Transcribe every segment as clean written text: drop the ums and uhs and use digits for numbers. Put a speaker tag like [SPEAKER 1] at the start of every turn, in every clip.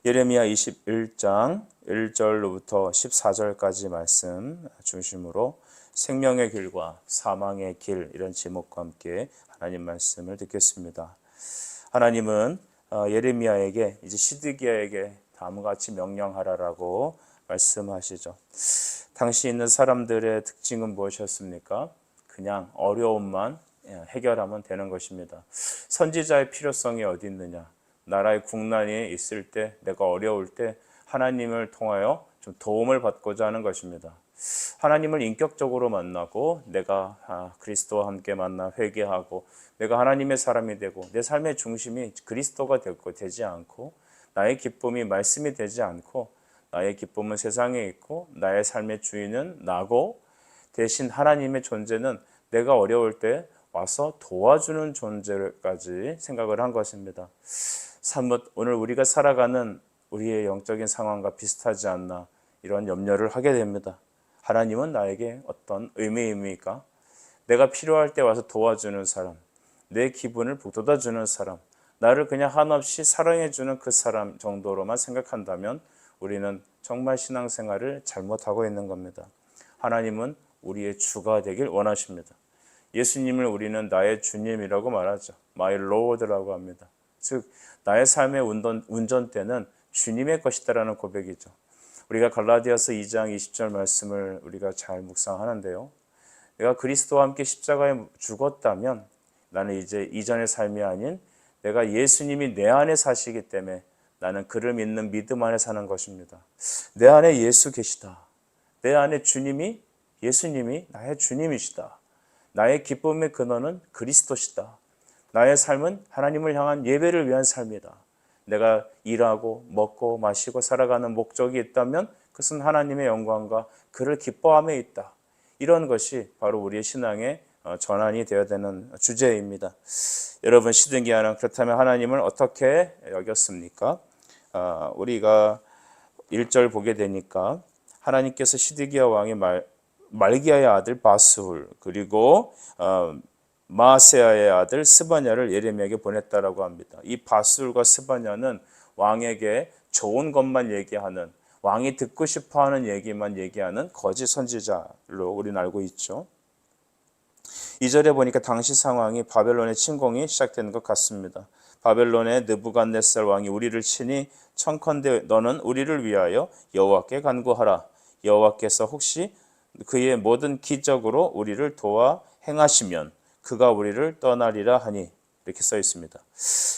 [SPEAKER 1] 예레미야 21장 1절로부터 14절까지 말씀 중심으로 생명의 길과 사망의 길, 이런 제목과 함께 하나님 말씀을 듣겠습니다. 하나님은 예레미야에게, 이제 시드기야에게 다음과 같이 명령하라라고 말씀하시죠. 당시 있는 사람들의 특징은 무엇이었습니까? 그냥 어려움만 해결하면 되는 것입니다. 선지자의 필요성이 어디 있느냐? 나라의 국난이 있을 때, 내가 어려울 때 하나님을 통하여 좀 도움을 받고자 하는 것입니다. 하나님을 인격적으로 만나고 내가 그리스도와 함께 만나 회개하고 내가 하나님의 사람이 되고 내 삶의 중심이 그리스도가 되지 않고 나의 기쁨이 말씀이 되지 않고 나의 기쁨은 세상에 있고 나의 삶의 주인은 나고 대신 하나님의 존재는 내가 어려울 때 와서 도와주는 존재까지 생각을 한 것입니다. 사뭇 오늘 우리가 살아가는 우리의 영적인 상황과 비슷하지 않나 이런 염려를 하게 됩니다. 하나님은 나에게 어떤 의미입니까? 내가 필요할 때 와서 도와주는 사람, 내 기분을 북돋아주는 사람, 나를 그냥 한없이 사랑해주는 그 사람 정도로만 생각한다면 우리는 정말 신앙생활을 잘못하고 있는 겁니다. 하나님은 우리의 주가 되길 원하십니다. 예수님을 우리는 나의 주님이라고 말하죠. My Lord라고 합니다. 즉 나의 삶의 운전대는 주님의 것이다라는 고백이죠. 우리가 갈라디아서 2장 20절 말씀을 우리가 잘 묵상하는데요. 내가 그리스도와 함께 십자가에 죽었다면 나는 이제 이전의 삶이 아닌 내가 예수님이 내 안에 사시기 때문에 나는 그를 믿는 믿음 안에 사는 것입니다. 내 안에 예수 계시다. 내 안에 주님이, 예수님이 나의 주님이시다. 나의 기쁨의 근원은 그리스도시다. 나의 삶은 하나님을 향한 예배를 위한 삶이다. 내가 일하고 먹고 마시고 살아가는 목적이 있다면 그것은 하나님의 영광과 그를 기뻐함에 있다. 이런 것이 바로 우리의 신앙의 전환이 되어야 되는 주제입니다. 여러분, 시드기야는 그렇다면 하나님을 어떻게 여겼습니까? 우리가 1절 보게 되니까 하나님께서 시드기야 왕의 말기야의 아들 바스훌 그리고 마아세야의 아들 스바냐를 예레미야에게 보냈다라고 합니다. 이 바스훌과 스바냐는 왕에게 좋은 것만 얘기하는, 왕이 듣고 싶어하는 얘기만 얘기하는 거짓 선지자로 우리는 알고 있죠. 2절에 보니까 당시 상황이 바벨론의 침공이 시작되는 것 같습니다. 바벨론의 느부갓네살 왕이 우리를 치니 청컨대 너는 우리를 위하여 여호와께 간구하라. 여호와께서 혹시 그의 모든 기적으로 우리를 도와 행하시면 그가 우리를 떠나리라 하니, 이렇게 써 있습니다.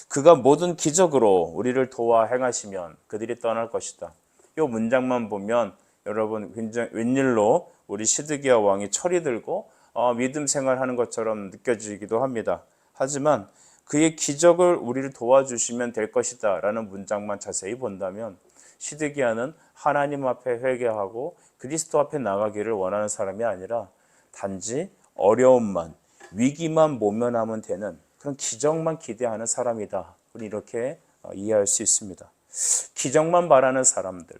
[SPEAKER 1] 그가 모든 기적으로 우리를 도와 행하시면 그들이 떠날 것이다. 이 문장만 보면 여러분 웬일로 우리 시드기야 왕이 철이 들고 믿음 생활하는 것처럼 느껴지기도 합니다. 하지만 그의 기적을 우리를 도와주시면 될 것이다 라는 문장만 자세히 본다면 시드기야는 하나님 앞에 회개하고 그리스도 앞에 나가기를 원하는 사람이 아니라 단지 어려움만, 위기만 모면하면 되는 그런 기적만 기대하는 사람이다. 우리 이렇게 이해할 수 있습니다. 기적만 바라는 사람들,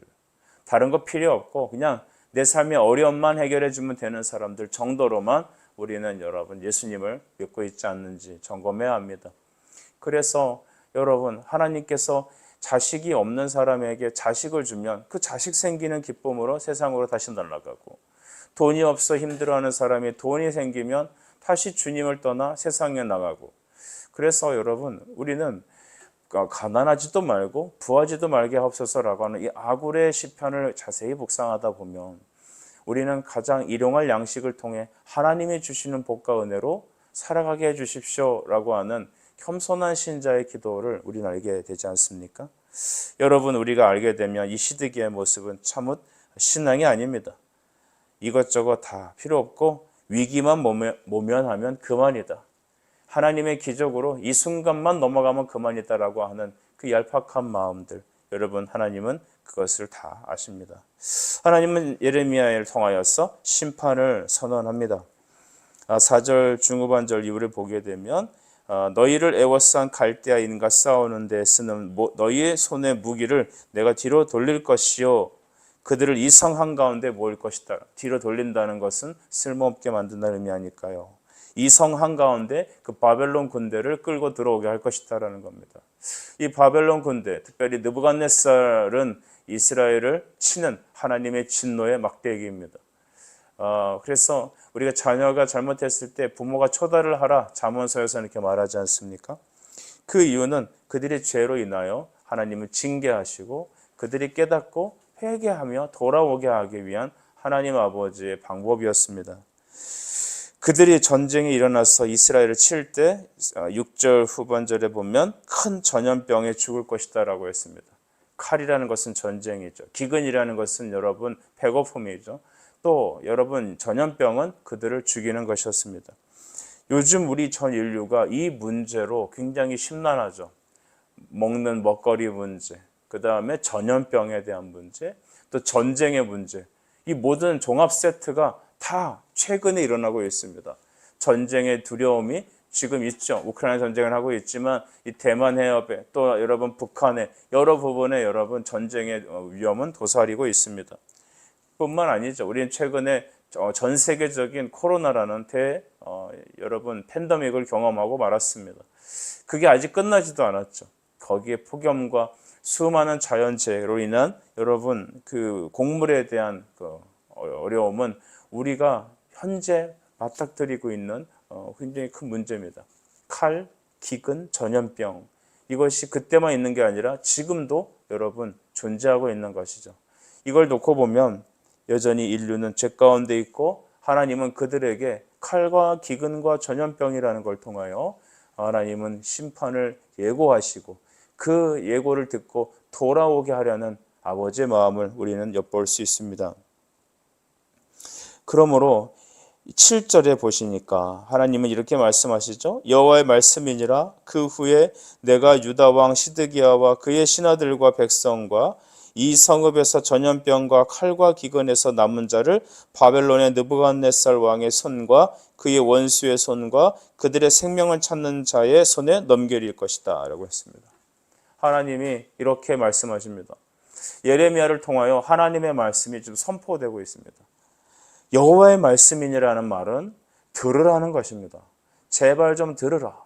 [SPEAKER 1] 다른 거 필요 없고 그냥 내 삶의 어려움만 해결해 주면 되는 사람들 정도로만 우리는 여러분 예수님을 믿고 있지 않는지 점검해야 합니다. 그래서 여러분, 하나님께서 자식이 없는 사람에게 자식을 주면 그 자식 생기는 기쁨으로 세상으로 다시 날아가고, 돈이 없어 힘들어하는 사람이 돈이 생기면 다시 주님을 떠나 세상에 나가고, 그래서 여러분 우리는 가난하지도 말고 부하지도 말게 하옵소서라고 하는 이 아굴의 시편을 자세히 묵상하다 보면 우리는 가장 일용할 양식을 통해 하나님이 주시는 복과 은혜로 살아가게 해주십시오라고 하는 겸손한 신자의 기도를 우리는 알게 되지 않습니까? 여러분, 우리가 알게 되면 이 시드기야의 모습은 참으 신앙이 아닙니다. 이것저것 다 필요 없고 위기만 모면하면 그만이다. 하나님의 기적으로 이 순간만 넘어가면 그만이다라고 하는 그 얄팍한 마음들, 여러분 하나님은 그것을 다 아십니다. 하나님은 예레미야를 통하여서 심판을 선언합니다. 4절 중후반절 이후를 보게 되면 너희를 애워싼 갈대아인과 싸우는 데 쓰는 너희의 손의 무기를 내가 뒤로 돌릴 것이요 그들을 이 성 한가운데 모을 것이다. 뒤로 돌린다는 것은 쓸모없게 만든다는 의미 아닐까요? 이 성 한가운데 그 바벨론 군대를 끌고 들어오게 할 것이다라는 겁니다. 이 바벨론 군대, 특별히 느부갓네살은 이스라엘을 치는 하나님의 진노의 막대기입니다. 그래서 우리가 자녀가 잘못했을 때 부모가 초달을 하라 잠언서에서 이렇게 말하지 않습니까? 그 이유는 그들의 죄로 인하여 하나님을 징계하시고 그들이 깨닫고 회개하며 돌아오게 하기 위한 하나님 아버지의 방법이었습니다. 그들이 전쟁이 일어나서 이스라엘을 칠 때 6절 후반절에 보면 큰 전염병에 죽을 것이다 라고 했습니다. 칼이라는 것은 전쟁이죠. 기근이라는 것은 여러분 배고픔이죠. 또 여러분 전염병은 그들을 죽이는 것이었습니다. 요즘 우리 전 인류가 이 문제로 굉장히 심란하죠. 먹는 먹거리 문제, 그 다음에 전염병에 대한 문제, 또 전쟁의 문제. 이 모든 종합 세트가 다 최근에 일어나고 있습니다. 전쟁의 두려움이 지금 있죠. 우크라이나 전쟁을 하고 있지만 이 대만 해협에 또 여러분 북한에 여러 부분에 여러분 전쟁의 위험은 도사리고 있습니다. 뿐만 아니죠. 우리는 최근에 전 세계적인 코로나라는 여러분 팬데믹을 경험하고 말았습니다. 그게 아직 끝나지도 않았죠. 거기에 폭염과 수많은 자연재해로 인한 여러분 그 곡물에 대한 그 어려움은 우리가 현재 맞닥뜨리고 있는 굉장히 큰 문제입니다. 칼, 기근, 전염병 이것이 그때만 있는 게 아니라 지금도 여러분 존재하고 있는 것이죠. 이걸 놓고 보면 여전히 인류는 죄 가운데 있고 하나님은 그들에게 칼과 기근과 전염병이라는 걸 통하여 하나님은 심판을 예고하시고 그 예고를 듣고 돌아오게 하려는 아버지의 마음을 우리는 엿볼 수 있습니다. 그러므로 7절에 보시니까 하나님은 이렇게 말씀하시죠. 여호와의 말씀이니라 그 후에 내가 유다 왕 시드기야와 그의 신하들과 백성과 이 성읍에서 전염병과 칼과 기근에서 남은 자를 바벨론의 느부갓네살 왕의 손과 그의 원수의 손과 그들의 생명을 찾는 자의 손에 넘겨릴 것이다 라고 했습니다. 하나님이 이렇게 말씀하십니다. 예레미야를 통하여 하나님의 말씀이 좀 선포되고 있습니다. 여호와의 말씀이니라는 말은 들으라는 것입니다. 제발 좀 들으라.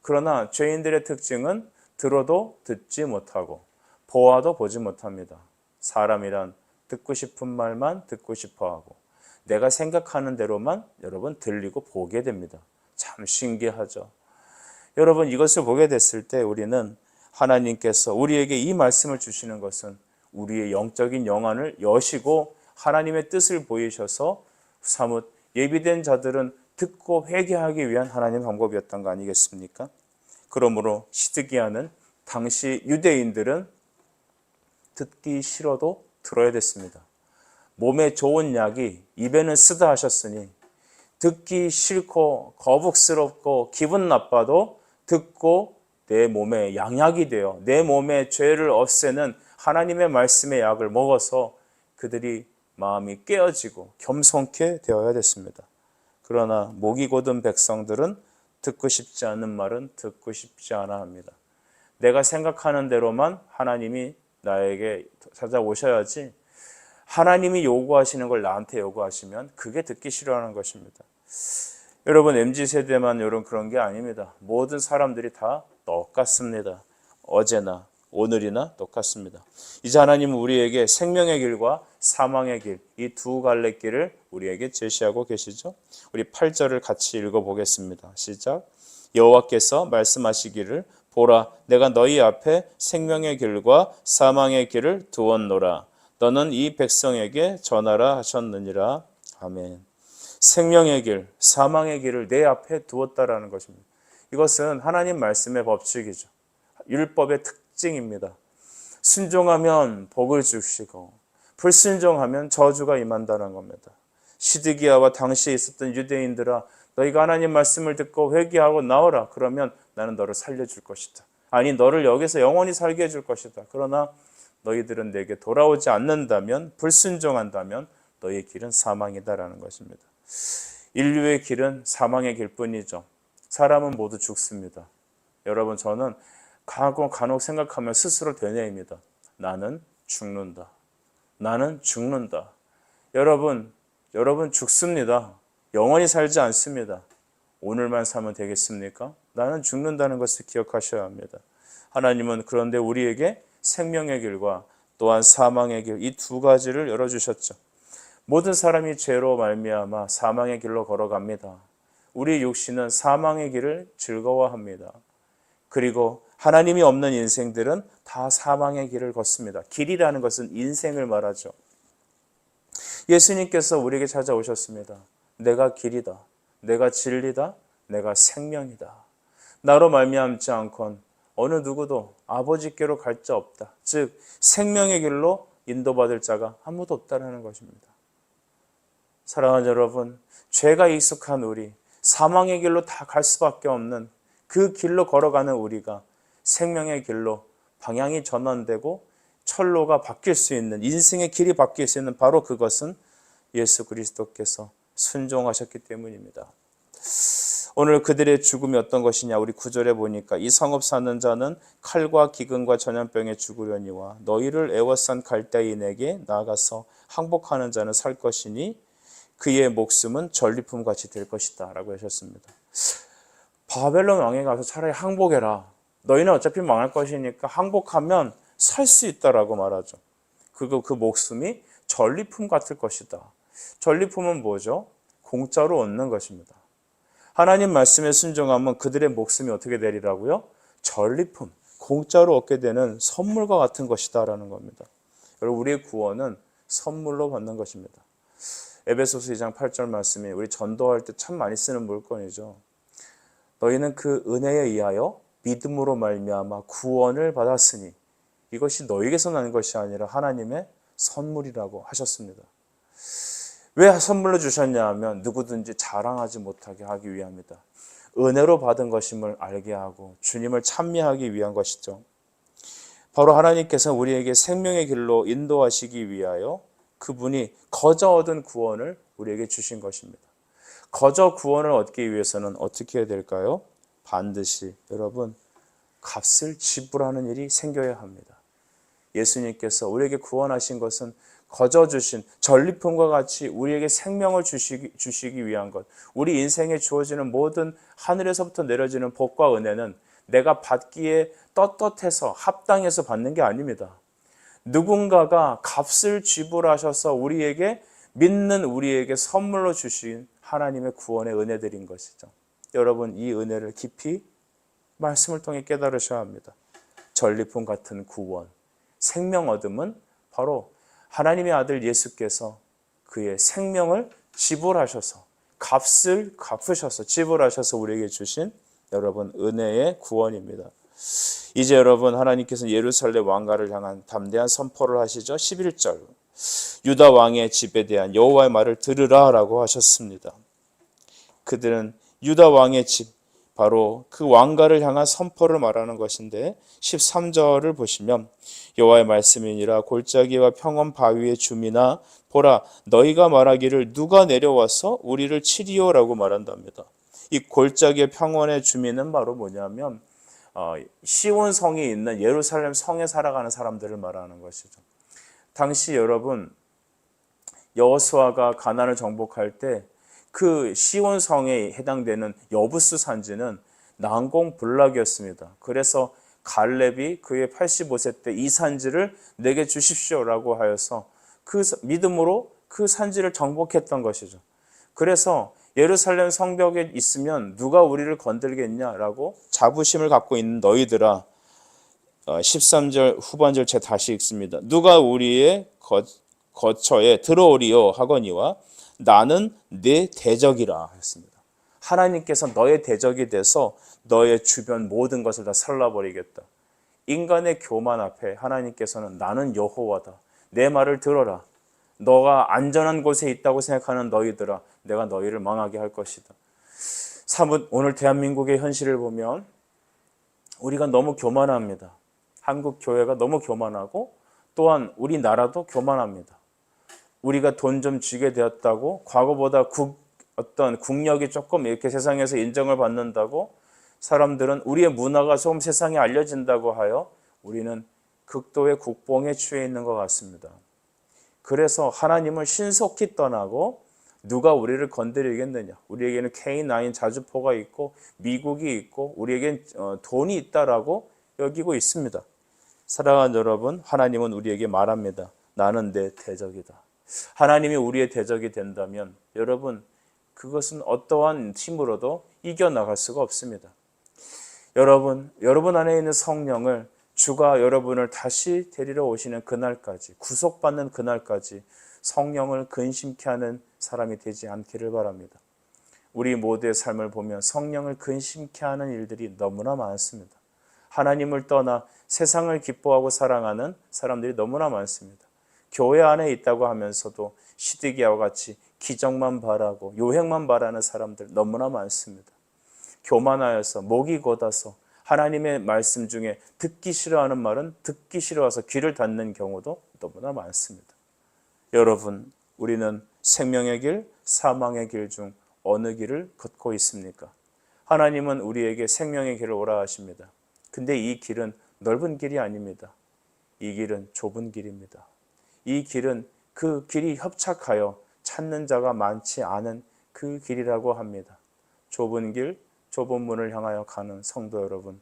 [SPEAKER 1] 그러나 죄인들의 특징은 들어도 듣지 못하고 보아도 보지 못합니다. 사람이란 듣고 싶은 말만 듣고 싶어하고 내가 생각하는 대로만 여러분 들리고 보게 됩니다. 참 신기하죠. 여러분 이것을 보게 됐을 때 우리는 하나님께서 우리에게 이 말씀을 주시는 것은 우리의 영적인 영안을 여시고 하나님의 뜻을 보이셔서 사뭇 예비된 자들은 듣고 회개하기 위한 하나님의 방법이었던 거 아니겠습니까? 그러므로 시드기야는 당시 유대인들은 듣기 싫어도 들어야 됐습니다. 몸에 좋은 약이 입에는 쓰다 하셨으니 듣기 싫고 거북스럽고 기분 나빠도 듣고 내 몸에 양약이 되어 내 몸의 죄를 없애는 하나님의 말씀의 약을 먹어서 그들이 마음이 깨어지고 겸손케 되어야 됐습니다. 그러나 목이 곧은 백성들은 듣고 싶지 않은 말은 듣고 싶지 않아 합니다. 내가 생각하는 대로만 하나님이 나에게 찾아오셔야지 하나님이 요구하시는 걸 나한테 요구하시면 그게 듣기 싫어하는 것입니다. 여러분 MZ세대만 이런 그런 게 아닙니다. 모든 사람들이 다 똑같습니다. 어제나 오늘이나 똑같습니다. 이제 하나님은 우리에게 생명의 길과 사망의 길, 이 두 갈래 길을 우리에게 제시하고 계시죠. 우리 8절을 같이 읽어보겠습니다. 시작. 여호와께서 말씀하시기를 보라 내가 너희 앞에 생명의 길과 사망의 길을 두었노라. 너는 이 백성에게 전하라 하셨느니라. 아멘. 생명의 길, 사망의 길을 내 앞에 두었다라는 것입니다. 이것은 하나님 말씀의 법칙이죠. 율법의 특징입니다. 순종하면 복을 주시고 불순종하면 저주가 임한다는 겁니다. 시드기야와 당시에 있었던 유대인들아 너희가 하나님 말씀을 듣고 회개하고 나오라. 그러면 나는 너를 살려줄 것이다. 아니 너를 여기서 영원히 살게 해줄 것이다. 그러나 너희들은 내게 돌아오지 않는다면 불순종한다면 너희의 길은 사망이다라는 것입니다. 인류의 길은 사망의 길뿐이죠. 사람은 모두 죽습니다. 여러분 저는 간혹 생각하면 스스로 되뇌입니다. 나는 죽는다. 나는 죽는다. 여러분 죽습니다. 영원히 살지 않습니다. 오늘만 사면 되겠습니까? 나는 죽는다는 것을 기억하셔야 합니다. 하나님은 그런데 우리에게 생명의 길과 또한 사망의 길, 이 두 가지를 열어주셨죠. 모든 사람이 죄로 말미암아 사망의 길로 걸어갑니다. 우리 육신은 사망의 길을 즐거워합니다. 그리고 하나님이 없는 인생들은 다 사망의 길을 걷습니다. 길이라는 것은 인생을 말하죠. 예수님께서 우리에게 찾아오셨습니다. 내가 길이다. 내가 진리다. 내가 생명이다. 나로 말미암지 않건 어느 누구도 아버지께로 갈 자 없다. 즉 생명의 길로 인도받을 자가 아무도 없다는 것입니다. 사랑하는 여러분, 죄가 익숙한 우리, 사망의 길로 다 갈 수밖에 없는 그 길로 걸어가는 우리가 생명의 길로 방향이 전환되고 철로가 바뀔 수 있는, 인생의 길이 바뀔 수 있는 바로 그것은 예수 그리스도께서 순종하셨기 때문입니다. 오늘 그들의 죽음이 어떤 것이냐, 우리 9절에 보니까 이 성읍 사는 자는 칼과 기근과 전염병에 죽으려니와 너희를 애워싼 갈대인에게 나아가서 항복하는 자는 살 것이니 그의 목숨은 전리품같이 될 것이다 라고 하셨습니다. 바벨론 왕에 가서 차라리 항복해라. 너희는 어차피 망할 것이니까 항복하면 살 수 있다라고 말하죠. 그 목숨이 전리품 같을 것이다. 전리품은 뭐죠? 공짜로 얻는 것입니다. 하나님 말씀에 순종하면 그들의 목숨이 어떻게 되리라고요? 전리품, 공짜로 얻게 되는 선물과 같은 것이다 라는 겁니다. 여러분, 우리의 구원은 선물로 받는 것입니다. 에베소서 2장 8절 말씀이 우리 전도할 때 참 많이 쓰는 물건이죠. 너희는 그 은혜에 의하여 믿음으로 말미암아 구원을 받았으니 이것이 너희에게서 나는 것이 아니라 하나님의 선물이라고 하셨습니다. 왜 선물로 주셨냐 하면 누구든지 자랑하지 못하게 하기 위함이다. 은혜로 받은 것임을 알게 하고 주님을 찬미하기 위한 것이죠. 바로 하나님께서 우리에게 생명의 길로 인도하시기 위하여 그분이 거저 얻은 구원을 우리에게 주신 것입니다. 거저 구원을 얻기 위해서는 어떻게 해야 될까요? 반드시 여러분 값을 지불하는 일이 생겨야 합니다. 예수님께서 우리에게 구원하신 것은 거저 주신 전리품과 같이 우리에게 생명을 주시기 위한 것, 우리 인생에 주어지는 모든 하늘에서부터 내려지는 복과 은혜는 내가 받기에 떳떳해서 합당해서 받는 게 아닙니다. 누군가가 값을 지불하셔서 우리에게 믿는 우리에게 선물로 주신 하나님의 구원의 은혜들인 것이죠. 여러분, 이 은혜를 깊이 말씀을 통해 깨달으셔야 합니다. 전리품 같은 구원, 생명 얻음은 바로 하나님의 아들 예수께서 그의 생명을 지불하셔서 값을 갚으셔서 지불하셔서 우리에게 주신 여러분 은혜의 구원입니다. 이제 여러분 하나님께서 예루살렘 왕가를 향한 담대한 선포를 하시죠. 11절 유다 왕의 집에 대한 여호와의 말을 들으라 라고 하셨습니다. 그들은 유다 왕의 집, 바로 그 왕가를 향한 선포를 말하는 것인데 13절을 보시면 여호와의 말씀이니라 골짜기와 평원 바위의 주민아 보라 너희가 말하기를 누가 내려와서 우리를 치리오라고 말한답니다. 이 골짜기의 평원의 주민은 바로 뭐냐면 시온 성이 있는 예루살렘 성에 살아가는 사람들을 말하는 것이죠. 당시 여러분 여호수아가 가나안을 정복할 때 그 시온 성에 해당되는 여부스 산지는 난공불락이었습니다. 그래서 갈렙이 그의 85세 때 이 산지를 내게 주십시오라고 하여서 그 믿음으로 그 산지를 정복했던 것이죠. 그래서 예루살렘 성벽에 있으면 누가 우리를 건들겠냐라고 자부심을 갖고 있는 너희들아 13절 후반절 제가 다시 읽습니다. 누가 우리의 거처에 들어오리요 하거니와 나는 네 대적이라 했습니다. 하나님께서 너의 대적이 돼서 너의 주변 모든 것을 다 살라버리겠다. 인간의 교만 앞에 하나님께서는 나는 여호와다. 내 말을 들어라. 너가 안전한 곳에 있다고 생각하는 너희들아 내가 너희를 망하게 할 것이다. 사뭇 오늘 대한민국의 현실을 보면 우리가 너무 교만합니다. 한국 교회가 너무 교만하고 또한 우리나라도 교만합니다. 우리가 돈 좀 쥐게 되었다고 과거보다 어떤 국력이 조금 이렇게 세상에서 인정을 받는다고 사람들은 우리의 문화가 조금 세상에 알려진다고 하여 우리는 극도의 국뽕에 취해 있는 것 같습니다. 그래서 하나님을 신속히 떠나고 누가 우리를 건드리겠느냐. 우리에게는 K9 자주포가 있고 미국이 있고 우리에겐 돈이 있다라고 여기고 있습니다. 사랑하는 여러분, 하나님은 우리에게 말합니다. 나는 내 대적이다. 하나님이 우리의 대적이 된다면 여러분, 그것은 어떠한 힘으로도 이겨나갈 수가 없습니다. 여러분 안에 있는 성령을 주가 여러분을 다시 데리러 오시는 그날까지, 구속받는 그날까지 성령을 근심케 하는 사람이 되지 않기를 바랍니다. 우리 모두의 삶을 보면 성령을 근심케 하는 일들이 너무나 많습니다. 하나님을 떠나 세상을 기뻐하고 사랑하는 사람들이 너무나 많습니다. 교회 안에 있다고 하면서도 시드기야와 같이 기적만 바라고 요행만 바라는 사람들 너무나 많습니다. 교만하여서 목이 곧아서 하나님의 말씀 중에 듣기 싫어하는 말은 듣기 싫어서 귀를 닫는 경우도 너무나 많습니다. 여러분, 우리는 생명의 길, 사망의 길 중 어느 길을 걷고 있습니까? 하나님은 우리에게 생명의 길을 오라 하십니다. 근데 이 길은 넓은 길이 아닙니다. 이 길은 좁은 길입니다. 이 길은 그 길이 협착하여 찾는 자가 많지 않은 그 길이라고 합니다. 좁은 길, 좁은 문을 향하여 가는 성도 여러분,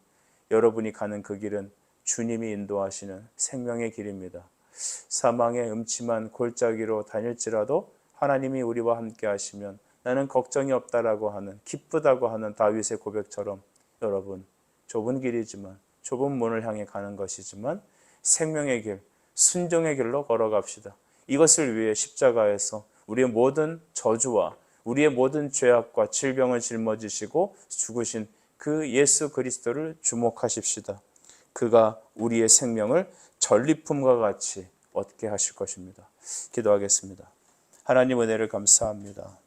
[SPEAKER 1] 여러분이 가는 그 길은 주님이 인도하시는 생명의 길입니다. 사망의 음침한 골짜기로 다닐지라도 하나님이 우리와 함께 하시면 나는 걱정이 없다라고 하는, 기쁘다고 하는 다윗의 고백처럼 여러분, 좁은 길이지만, 좁은 문을 향해 가는 것이지만 생명의 길, 순종의 길로 걸어갑시다. 이것을 위해 십자가에서 우리의 모든 저주와 우리의 모든 죄악과 질병을 짊어지시고 죽으신 그 예수 그리스도를 주목하십시다. 그가 우리의 생명을 전리품과 같이 얻게 하실 것입니다. 기도하겠습니다. 하나님 은혜를 감사합니다.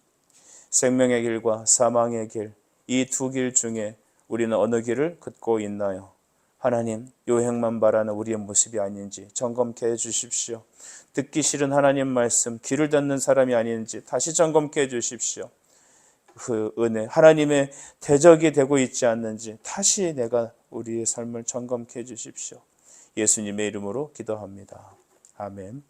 [SPEAKER 1] 생명의 길과 사망의 길, 이 두 길 중에 우리는 어느 길을 걷고 있나요? 하나님, 요행만 바라는 우리의 모습이 아닌지 점검케 해주십시오. 듣기 싫은 하나님 말씀, 귀를 닫는 사람이 아닌지 다시 점검케 해주십시오. 그 은혜, 하나님의 대적이 되고 있지 않는지 다시 내가 우리의 삶을 점검케 해주십시오. 예수님의 이름으로 기도합니다. 아멘.